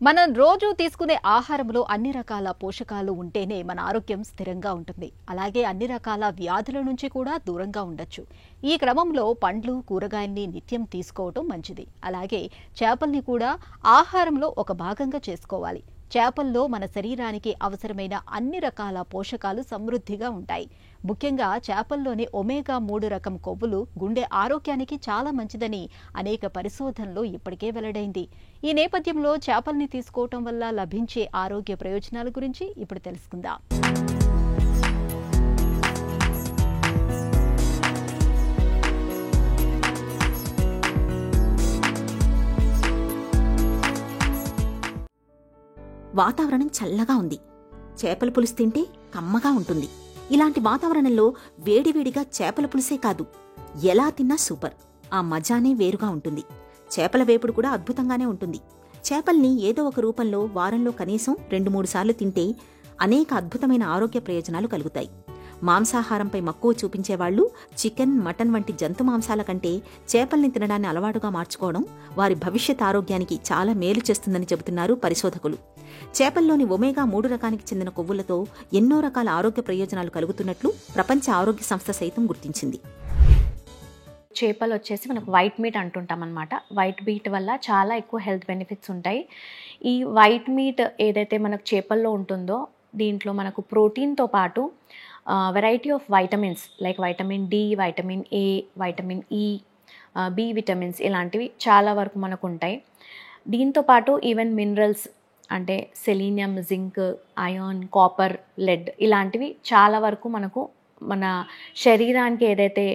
మనం రోజు తీసుకునే ఆహారంలో అన్ని రకాల పోషకాలు ఉంటేనే మన ఆరోగ్యం స్థిరంగా ఉంటుంది. అలాగే అన్ని రకాల వ్యాధుల నుంచి కూడా దూరంగా ఉండొచ్చు. ఈ క్రమంలో పండ్లు, కూరగాయల్ని నిత్యం తీసుకోవటం మంచిది. అలాగే చేపల్ని కూడా ఆహారంలో ఒక భాగంగా చేసుకోవాలి. చేపల్లో మన శరీరానికి అవసరమైన అన్ని రకాల పోషకాలు సమృద్ధిగా ఉంటాయి. ముఖ్యంగా చేపల్లోని ఒమేగా-3 రకం కొవ్వులు గుండె ఆరోగ్యానికి చాలా మంచిదని అనేక పరిశోధనలు ఇప్పటికే వెల్లడైంది. ఈ నేపథ్యంలో చేపల్ని తీసుకోవటం వల్ల లభించే ఆరోగ్య ప్రయోజనాల గురించి ఇప్పుడు తెలుసుకుందాం. వాతావరణం చల్లగా ఉంది. చేపల పులుసు తింటే కమ్మగా ఉంటుంది. ఇలాంటి వాతావరణంలో వేడివేడిగా చేపల పులుసే కాదు, ఎలా తిన్నా సూపర్. ఆ మజానే వేరుగా ఉంటుంది. చేపల వేపుడు కూడా అద్భుతంగానే ఉంటుంది. చేపల్ని ఏదో ఒక రూపంలో వారంలో కనీసం 2-3 సార్లు తింటే అనేక అద్భుతమైన ఆరోగ్య ప్రయోజనాలు కలుగుతాయి. మాంసాహారంపై మక్కువ చూపించేవాళ్లు చికెన్, మటన్ వంటి జంతు మాంసాల కంటే చేపల్ని తినడాన్ని అలవాటుగా మార్చుకోవడం వారి భవిష్యత్ ఆరోగ్యానికి చాలా మేలు చేస్తుందని చెబుతున్నారు పరిశోధకులు. చేపల్లోని ఒమేగా-3 రకానికి చెందిన కొవ్వులతో ఎన్నో రకాల ఆరోగ్య ప్రయోజనాలు కలుగుతున్నట్లు ప్రపంచ ఆరోగ్య సంస్థ సైతం గుర్తించింది. చేపలు వచ్చేసి మనకు వైట్ మీట్ అంటుంటాం అనమాట. వైట్ మీట్ వల్ల చాలా ఎక్కువ హెల్త్ బెనిఫిట్స్ ఉంటాయి. ఈ వైట్ మీట్ ఏదైతే మనకు చేపల్లో ఉంటుందో దీంట్లో మనకు ప్రోటీన్తో పాటు variety of vitamins like vitamin D, vitamin A, vitamin E, B vitamins ఇలాంటివి చాలా వరకు మనకు ఉంటాయి. దీంతో పాటు ఈవెన్ మినరల్స్ అంటే selenium, zinc, ion, copper, lead ఇలాంటివి చాలా వరకు మనకు మన శరీరానికి ఏదైతే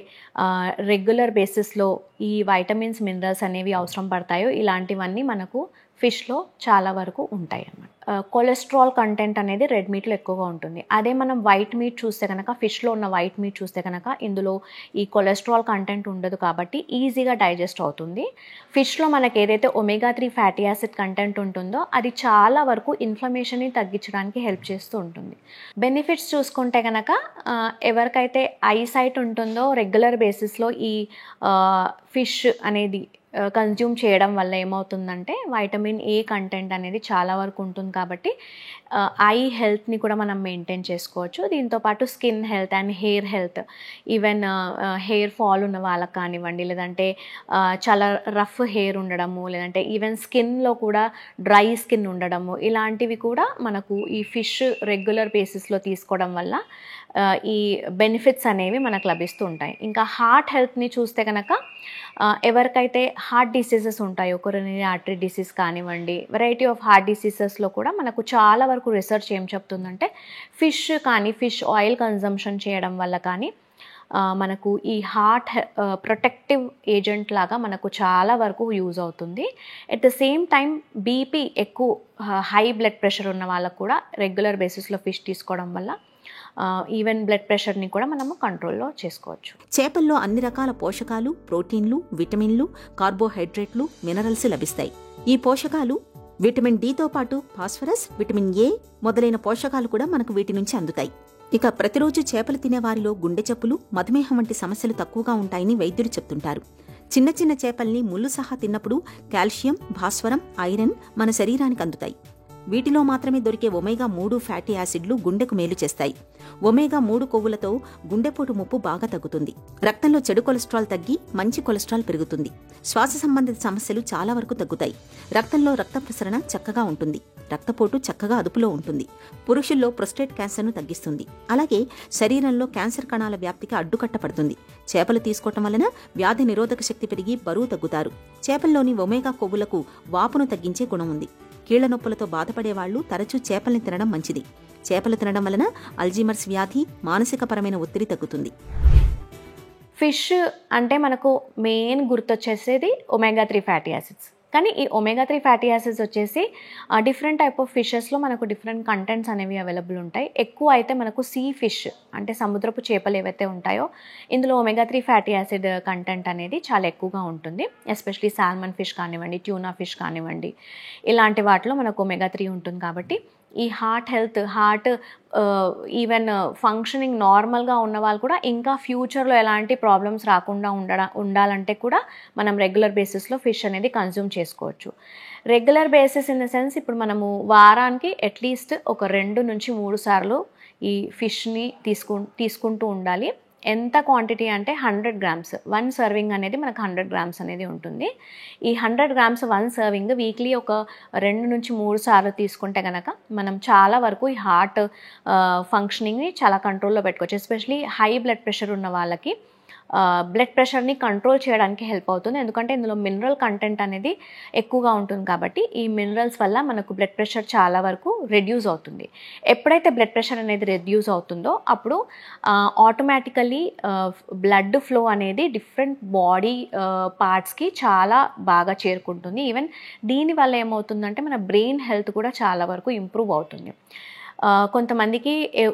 రెగ్యులర్ బేసిస్లో ఈ వైటమిన్స్, మినరల్స్ అనేవి అవసరం పడతాయో ఇలాంటివన్నీ మనకు ఫిష్లో చాలా వరకు ఉంటాయి అన్నమాట. కొలెస్ట్రాల్ కంటెంట్ అనేది రెడ్ మీట్లో ఎక్కువగా ఉంటుంది. అదే మనం వైట్ మీట్ చూస్తే కనుక, ఫిష్లో ఉన్న వైట్ మీట్ చూస్తే కనుక ఇందులో ఈ కొలెస్ట్రాల్ కంటెంట్ ఉండదు కాబట్టి ఈజీగా డైజెస్ట్ అవుతుంది. ఫిష్లో మనకి ఏదైతే ఒమేగా-3 ఫ్యాటీ యాసిడ్ కంటెంట్ ఉంటుందో అది చాలా వరకు ఇన్ఫ్లమేషన్ని తగ్గించడానికి హెల్ప్ చేస్తూ ఉంటుంది. బెనిఫిట్స్ చూసుకుంటే కనుక ఎవరికైతే ఐసైట్ ఉంటుందో రెగ్యులర్ బేసిస్లో ఈ ఫిష్ అనేది కన్జ్యూమ్ చేయడం వల్ల ఏమవుతుందంటే వైటమిన్ ఏ కంటెంట్ అనేది చాలా వరకు ఉంటుంది కాబట్టి ఐ హెల్త్ని కూడా మనం మెయింటైన్ చేసుకోవచ్చు. దీంతోపాటు skin health and hair health, even hair fall ఉన్న వాళ్ళకి కానివ్వండి, లేదంటే చాలా రఫ్ హెయిర్ ఉండడము, లేదంటే ఈవెన్ స్కిన్లో కూడా డ్రై స్కిన్ ఉండడము, ఇలాంటివి కూడా మనకు ఈ ఫిష్ రెగ్యులర్ బేసిస్లో తీసుకోవడం వల్ల ఈ బెనిఫిట్స్ అనేవి మనకు లభిస్తూ ఉంటాయి. ఇంకా హార్ట్ హెల్త్ని చూస్తే కనుక ఎవరికైతే హార్ట్ డిసీజెస్ ఉంటాయో, కొరోనరీ ఆర్టరీ డిసీజ్ కానివ్వండి, వెరైటీ ఆఫ్ హార్ట్ డిసీజెస్లో కూడా మనకు చాలా వరకు రీసెర్చ్ ఏం చెప్తుందంటే ఫిష్ కానీ, ఫిష్ ఆయిల్ కన్జంప్షన్ చేయడం వల్ల కానీ మనకు ఈ హార్ట్ ప్రొటెక్టివ్ ఏజెంట్ లాగా మనకు చాలా వరకు యూజ్ అవుతుంది. At the same time BP ఎక్కువ, హై బ్లడ్ ప్రెషర్ ఉన్న వాళ్ళకు కూడా రెగ్యులర్ బేసిస్లో ఫిష్ తీసుకోవడం వల్ల ఈవెన్ బ్లడ్ ప్రెషర్ని కూడా మనము కంట్రోల్లో చేసుకోవచ్చు. చేపల్లో అన్ని రకాల పోషకాలు, ప్రోటీన్లు, విటమిన్లు, కార్బోహైడ్రేట్లు, మినరల్స్ లభిస్తాయి. ఈ పోషకాలు విటమిన్ డితో పాటు ఫాస్ఫరస్, విటమిన్ ఏ మొదలైన పోషకాలు కూడా మనకు వీటి నుంచి అందుతాయి. ఇక ప్రతిరోజు చేపలు తినేవారిలో గుండె జబ్బులు, మధుమేహం వంటి సమస్యలు తక్కువగా ఉంటాయని వైద్యులు చెప్తుంటారు. చిన్న చిన్న చేపల్ని ముళ్ళు సహా తిన్నప్పుడు కాల్షియం, భాస్వరం, ఐరన్ మన శరీరానికి అందుతాయి. వీటిలో మాత్రమే దొరికే ఒమేగా-3 ఫ్యాటీ యాసిడ్లు గుండెకు మేలు చేస్తాయి. ఒమేగా-3 కొవ్వులతో గుండెపోటు ముప్పు బాగా తగ్గుతుంది. రక్తంలో చెడు కొలెస్ట్రాల్ తగ్గి మంచి కొలెస్ట్రాల్ పెరుగుతుంది. శ్వాస సంబంధిత సమస్యలు చాలా వరకు తగ్గుతాయి. రక్తంలో రక్త ప్రసరణ చక్కగా ఉంటుంది. రక్తపోటు చక్కగా అదుపులో ఉంటుంది. పురుషుల్లో ప్రొస్టేట్ క్యాన్సర్ను తగ్గిస్తుంది. అలాగే శరీరంలో క్యాన్సర్ కణాల వ్యాప్తికి అడ్డుకట్టపడుతుంది. చేపలు తీసుకోవటం వలన వ్యాధి నిరోధక శక్తి పెరిగి బరువు తగ్గుతారు. చేపల్లోని ఒమేగా కొవ్వులకు వాపును తగ్గించే గుణం ఉంది. కీళ్ల నొప్పులతో బాధపడేవాళ్లు తరచూ చేపల్ని తినడం మంచిది. చేపలు తినడం వలన అల్జీమర్స్ వ్యాధి, మానసికపరమైన ఒత్తిడి తగ్గుతుంది. ఫిష్ అంటే మనకు మెయిన్ గుర్తొచ్చేసేది ఒమేగా-3 ఫ్యాటీ యాసిడ్స్. కానీ ఈ ఒమేగా-3 ఫ్యాటీ యాసిడ్స్ వచ్చేసి డిఫరెంట్ టైప్ ఆఫ్ ఫిషెస్లో మనకు డిఫరెంట్ కంటెంట్స్ అనేవి అవైలబుల్ ఉంటాయి. ఎక్కువ అయితే మనకు సీ ఫిష్ అంటే సముద్రపు చేపలు ఏవైతే ఉంటాయో ఇందులో ఒమేగా-3 ఫ్యాటీ యాసిడ్ కంటెంట్ అనేది చాలా ఎక్కువగా ఉంటుంది. ఎస్పెషలీ సాల్మన్ ఫిష్ కానివ్వండి, ట్యూనా ఫిష్ కానివ్వండి, ఇలాంటి వాటిలో మనకు ఒమేగా-3 ఉంటుంది కాబట్టి ఈ హార్ట్ ఈవెన్ ఫంక్షనింగ్ నార్మల్గా ఉన్న వాళ్ళు కూడా ఇంకా ఫ్యూచర్లో ఎలాంటి ప్రాబ్లమ్స్ రాకుండా ఉండాలంటే కూడా మనం రెగ్యులర్ బేసిస్లో ఫిష్ అనేది కన్జ్యూమ్ చేసుకోవచ్చు. Regular basis in the sense ఇప్పుడు మనము వారానికి అట్లీస్ట్ ఒక 2 నుంచి 3 సార్లు ఈ ఫిష్ని తీసుకుంటూ ఉండాలి. ఎంత క్వాంటిటీ అంటే 100 గ్రామ్స్ 1 సర్వింగ్ అనేది మనకు 100 గ్రామ్స్ అనేది ఉంటుంది. ఈ 100 గ్రామ్స్ 1 సర్వింగ్ వీక్లీ ఒక 2 నుంచి 3 సార్లు తీసుకుంటే కనుక మనం చాలా వరకు ఈ హార్ట్ ఫంక్షనింగ్ని చాలా కంట్రోల్లో పెట్టుకోవచ్చు. ఎస్పెషలీ హై బ్లడ్ ప్రెషర్ ఉన్న వాళ్ళకి బ్లడ్ ప్రెషర్ని కంట్రోల్ చేయడానికి హెల్ప్ అవుతుంది. ఎందుకంటే ఇందులో మినరల్ కంటెంట్ అనేది ఎక్కువగా ఉంటుంది కాబట్టి ఈ మినరల్స్ వల్ల మనకు బ్లడ్ ప్రెషర్ చాలా వరకు రెడ్యూస్ అవుతుంది. ఎప్పుడైతే బ్లడ్ ప్రెషర్ అనేది రెడ్యూస్ అవుతుందో అప్పుడు ఆటోమేటికలీ బ్లడ్ ఫ్లో అనేది డిఫరెంట్ బాడీ పార్ట్స్కి చాలా బాగా చేరుకుంటుంది. ఈవెన్ దీనివల్ల ఏమవుతుందంటే మన బ్రెయిన్ హెల్త్ కూడా చాలా వరకు ఇంప్రూవ్ అవుతుంది. కొంతమందికి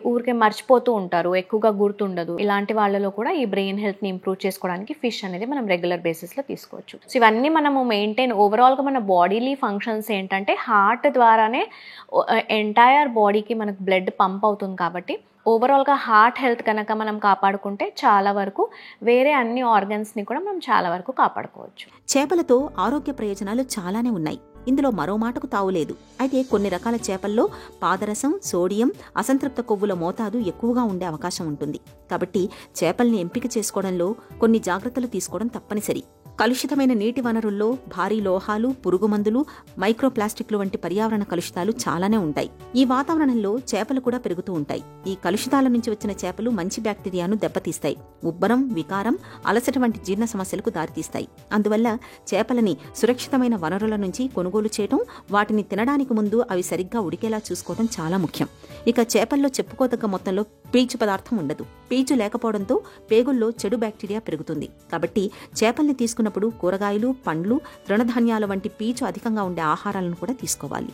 ఊరికే మర్చిపోతూ ఉంటారు, ఎక్కువగా గుర్తుండదు. ఇలాంటి వాళ్ళలో కూడా ఈ బ్రెయిన్ హెల్త్ని ఇంప్రూవ్ చేసుకోవడానికి ఫిష్ అనేది మనం రెగ్యులర్ బేసిస్లో తీసుకోవచ్చు. సో ఇవన్నీ మనము మెయింటైన్ ఓవరాల్గా మన బాడీలీ ఫంక్షన్స్ ఏంటంటే హార్ట్ ద్వారానే ఎంటైర్ బాడీకి మనకు బ్లడ్ పంప్ అవుతుంది కాబట్టి ఓవరాల్గా హార్ట్ హెల్త్ కనుక మనం కాపాడుకుంటే చాలా వరకు వేరే అన్ని ఆర్గన్స్ని కూడా మనం చాలా వరకు కాపాడుకోవచ్చు. చేపలతో ఆరోగ్య ప్రయోజనాలు చాలానే ఉన్నాయి. ఇందులో మరో మాటకు తావులేదు. అయితే కొన్ని రకాల చేపల్లో పాదరసం, సోడియం, అసంతృప్త కొవ్వుల మోతాదు ఎక్కువగా ఉండే అవకాశం ఉంటుంది. కాబట్టి చేపల్ని ఎంపిక చేసుకోవడంలో కొన్ని జాగ్రత్తలు తీసుకోవడం తప్పనిసరి. కలుషితమైన నీటి వనరుల్లో భారీ లోహాలు, పురుగుమందులు, మైక్రోప్లాస్టిక్లు వంటి పర్యావరణ కలుషితాలు చాలానే ఉంటాయి. ఈ వాతావరణంలో చేపలు కూడా పెరుగుతూ ఉంటాయి. ఈ కలుషితాల నుంచి వచ్చిన చేపలు మంచి బ్యాక్టీరియాను దెబ్బతీస్తాయి. ఉబ్బరం, వికారం, అలసట వంటి జీర్ణ సమస్యలకు దారితీస్తాయి. అందువల్ల చేపలని సురక్షితమైన వనరుల నుంచి కొనుగోలు చేయడం, వాటిని తినడానికి ముందు అవి సరిగ్గా ఉడికేలా చూసుకోవడం చాలా ముఖ్యం. ఇక చేపల్లో చెప్పుకోదగ్గ మొత్తంలో పీచు పదార్థం ఉండదు. పీచు లేకపోవడంతో పేగుల్లో చెడు బ్యాక్టీరియా పెరుగుతుంది. కాబట్టి చేపల్ని తీసుకున్నప్పుడు కూరగాయలు, పండ్లు, తృణధాన్యాల వంటి పీచు అధికంగా ఉండే ఆహారాలను కూడా తీసుకోవాలి.